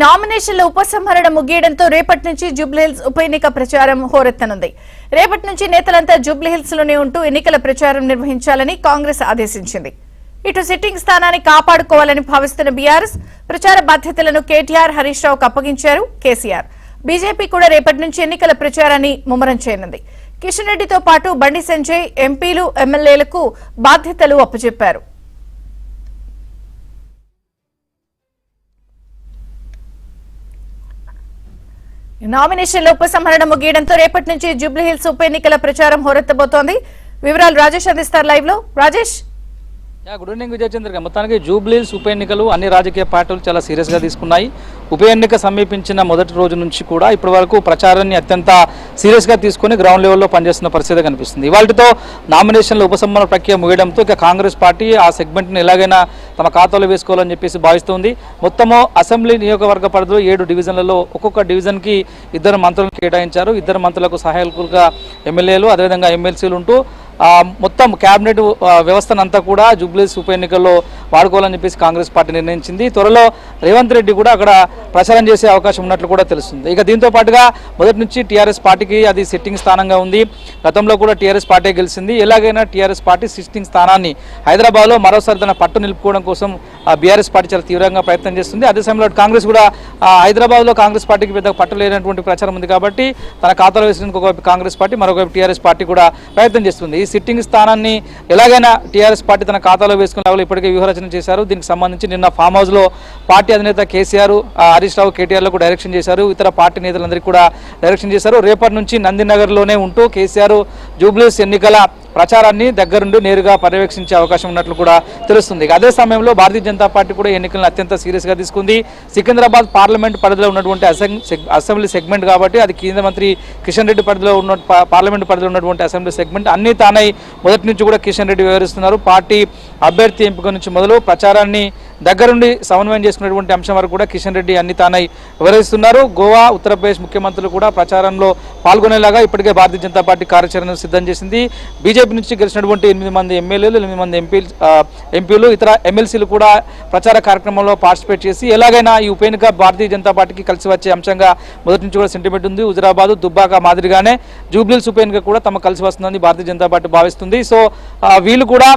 నామినేషన్ల ఉపసంహరణ ముగియడంతో రేపటి నుంచి జూబ్లీహిల్స్ ఉప ఎన్నిక ప్రచారం హోరెత్తనుంది. రేపటి నుంచి నేతలంతా జూబ్లీహిల్స్ లోనే ఉంటూ ఎన్నికల ప్రచారం నిర్వహించాలని కాంగ్రెస్ ఆదేశించింది. ఇటు సిట్టింగ్ స్థానాన్ని కాపాడుకోవాలని భావిస్తున్న బీఆర్ఎస్ ప్రచార బాధ్యతలను కేటీఆర్, హరీష్ రావుకు అప్పగించారు కేసీఆర్. బీజేపీ కూడా రేపటి నుంచి ఎన్నికల ప్రచారాన్ని ముమ్మరం చేయనుంది. కిషన్ రెడ్డితో పాటు బండి సంజయ్ ఎంపీలు, ఎమ్మెల్యేలకు బాధ్యతలు అప్పచెప్పారు. నామినేషన్ల ఉపసంహరణ ముగియడంతో రేపటి నుంచి జూబ్లీహిల్స్ ఉప ఎన్నికల ప్రచారం హోరెత్తబోతోంది. వివరాలు రాజేష్ అందిస్తారు లైవ్ లో. Rajesh, good evening Vijayachandra. మొత్తానికి జూబ్లీహిల్స్ ఉప ఎన్నికలు అన్ని రాజకీయ పార్టీలు చాలా సీరియస్గా తీసుకున్నాయి. ఉప ఎన్నిక సమీపించిన మొదటి రోజు నుంచి కూడా ఇప్పటి వరకు ప్రచారాన్ని అత్యంత సీరియస్గా తీసుకుని గ్రౌండ్ లెవెల్లో పనిచేస్తున్న పరిస్థితి కనిపిస్తుంది. ఇవాళతో నామినేషన్ల ఉపసంహరణ ప్రక్రియ ముగియడంతో ఇక కాంగ్రెస్ పార్టీ ఆ సెగ్మెంట్ని ఎలాగైనా తమ ఖాతాలో వేసుకోవాలని చెప్పేసి భావిస్తుంది. మొత్తము అసెంబ్లీ నియోజకవర్గ పరిధిలో 7 డివిజన్లలో ఒక్కొక్క డివిజన్కి 2 మంత్రులను కేటాయించారు. 2 మంత్రులకు సహాయకులుగా ఎమ్మెల్యేలు, అదేవిధంగా ఎమ్మెల్సీలు ఉంటూ మొత్తం క్యాబినెట్ వ్యవస్థనంతా కూడా జూబ్లీహిల్స్ ఉప ఎన్నికల్లో వాడుకోవాలని చెప్పేసి కాంగ్రెస్ పార్టీ నిర్ణయించింది. త్వరలో రేవంత్ రెడ్డి కూడా అక్కడ ప్రచారం చేసే అవకాశం ఉన్నట్లు కూడా తెలుస్తుంది. ఇక దీంతో పాటుగా మొదటి నుంచి టీఆర్ఎస్ పార్టీకి అది సిట్టింగ్ స్థానంగా ఉంది. గతంలో కూడా టీఆర్ఎస్ పార్టీ గెలిచింది. ఎలాగైనా టీఆర్ఎస్ పార్టీ సిట్టింగ్ స్థానాన్ని హైదరాబాద్లో మరోసారి తన పట్టు నిలుపుకోవడం కోసం బీఆర్ఎస్ పార్టీ చాలా తీవ్రంగా ప్రయత్నం చేస్తుంది. అదే సమయంలో కాంగ్రెస్ కూడా హైదరాబాద్లో కాంగ్రెస్ పార్టీకి పెద్ద పట్టు లేనటువంటి ప్రచారం ఉంది కాబట్టి తన ఖాతాలో వేసేందుకు ఒకవైపు కాంగ్రెస్ పార్టీ, మరొకవైపు టీఆర్ఎస్ పార్టీ కూడా ప్రయత్నం చేస్తుంది. ఈ సిట్టింగ్ స్థానాన్ని ఎలాగైనా టీఆర్ఎస్ పార్టీ తన ఖాతాలో వేసుకునే ఇప్పటికే వ్యూహరచన చేశారు. దీనికి సంబంధించి నిన్న ఫామ్ హౌస్లో పార్టీ అధినేత కేసీఆర్, హరీష్ రావు, కేటీఆర్లకు డైరెక్షన్ చేశారు. ఇతర పార్టీ నేతలందరికీ కూడా డైరెక్షన్ చేశారు. రేపటి నుంచి నందినగర్లోనే ఉంటూ కేసీఆర్ జూబ్లీహిల్స్ ఎన్నికల ప్రచారాన్ని దగ్గరుండి నేరుగా పర్యవేక్షించే అవకాశం ఉన్నట్లు కూడా తెలుస్తుంది. అదే సమయంలో భారతీయ జనతా పార్టీ కూడా ఎన్నికలను అత్యంత సీరియస్గా తీసుకుంది. సికింద్రాబాద్ పార్లమెంట్ పరిధిలో ఉన్నటువంటి అసెంబ్లీ సెగ్మెంట్ కాబట్టి అది కేంద్ర మంత్రి కిషన్ రెడ్డి పరిధిలో ఉన్న పార్లమెంట్ పరిధిలో ఉన్నటువంటి అసెంబ్లీ సెగ్మెంట్ అన్ని తానై మొదటి నుంచి కూడా కిషన్ రెడ్డి వివరిస్తున్నారు. పార్టీ అభ్యర్థి ఎంపిక నుంచి మొదలు ప్రచారాన్ని దగ్గరుండి సమన్వయం చేసుకునేటువంటి అంశం వరకు కూడా కిషన్ రెడ్డి అన్ని తానై వివరిస్తున్నారు. గోవా, ఉత్తరప్రదేశ్ ముఖ్యమంత్రులు కూడా ప్రచారంలో పాల్గొనేలాగా ఇప్పటికే భారతీయ జనతా పార్టీ కార్యాచరణ సిద్ధం చేసింది. బీజేపీ నుంచి గెలిచినటువంటి 8 మంది ఎమ్మెల్యేలు, 8 మంది ఎంపీలు, ఇతర ఎమ్మెల్సీలు కూడా ప్రచార కార్యక్రమంలో పార్టిసిపేట్ చేసి ఎలాగైనా ఈ ఉప ఎన్నిక భారతీయ జనతా పార్టీకి కలిసి వచ్చే అంశంగా మొదటి నుంచి కూడా సెంటిమెంట్ ఉంది. హుజురాబాద్, దుబ్బాక మాదిరిగానే జూబ్లీహిల్స్ ఉప ఎన్నిక కూడా తమకు కలిసి వస్తుందని భారతీయ జనతా పార్టీ భావిస్తుంది. సో వీళ్ళు కూడా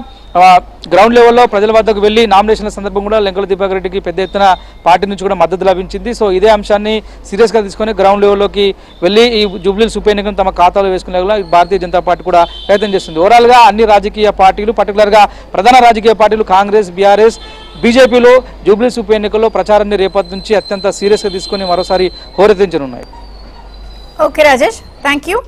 గ్రౌండ్ లెవెల్లో ప్రజల వద్దకు వెళ్లి నామినేషన్ల సందర్భం కూడా లెంకల దీపక్ రెడ్డికి పెద్ద ఎత్తున పార్టీ నుంచి కూడా మద్దతు లభించింది. సో ఇదే అంశాన్ని సీరియస్గా తీసుకొని గ్రౌండ్ లెవెల్లోకి వెళ్ళి ఈ జూబ్లీహిల్స్ ఉప ఎన్నికను తమ ఖాతాలో వేసుకునేలా భారతీయ జనతా పార్టీ కూడా ప్రయత్నం చేస్తుంది. ఓవరాల్గా అన్ని రాజకీయ పార్టీలు, పర్టికులర్గా ప్రధాన రాజకీయ పార్టీలు కాంగ్రెస్, బీఆర్ఎస్, బీజేపీలో జూబ్లీహిల్స్ ఉప ఎన్నికల్లో ప్రచారాన్ని రేపటి నుంచి అత్యంత సీరియస్గా తీసుకొని మరోసారి హోరెత్తించనున్నాయి. Okay Rajesh, thank you.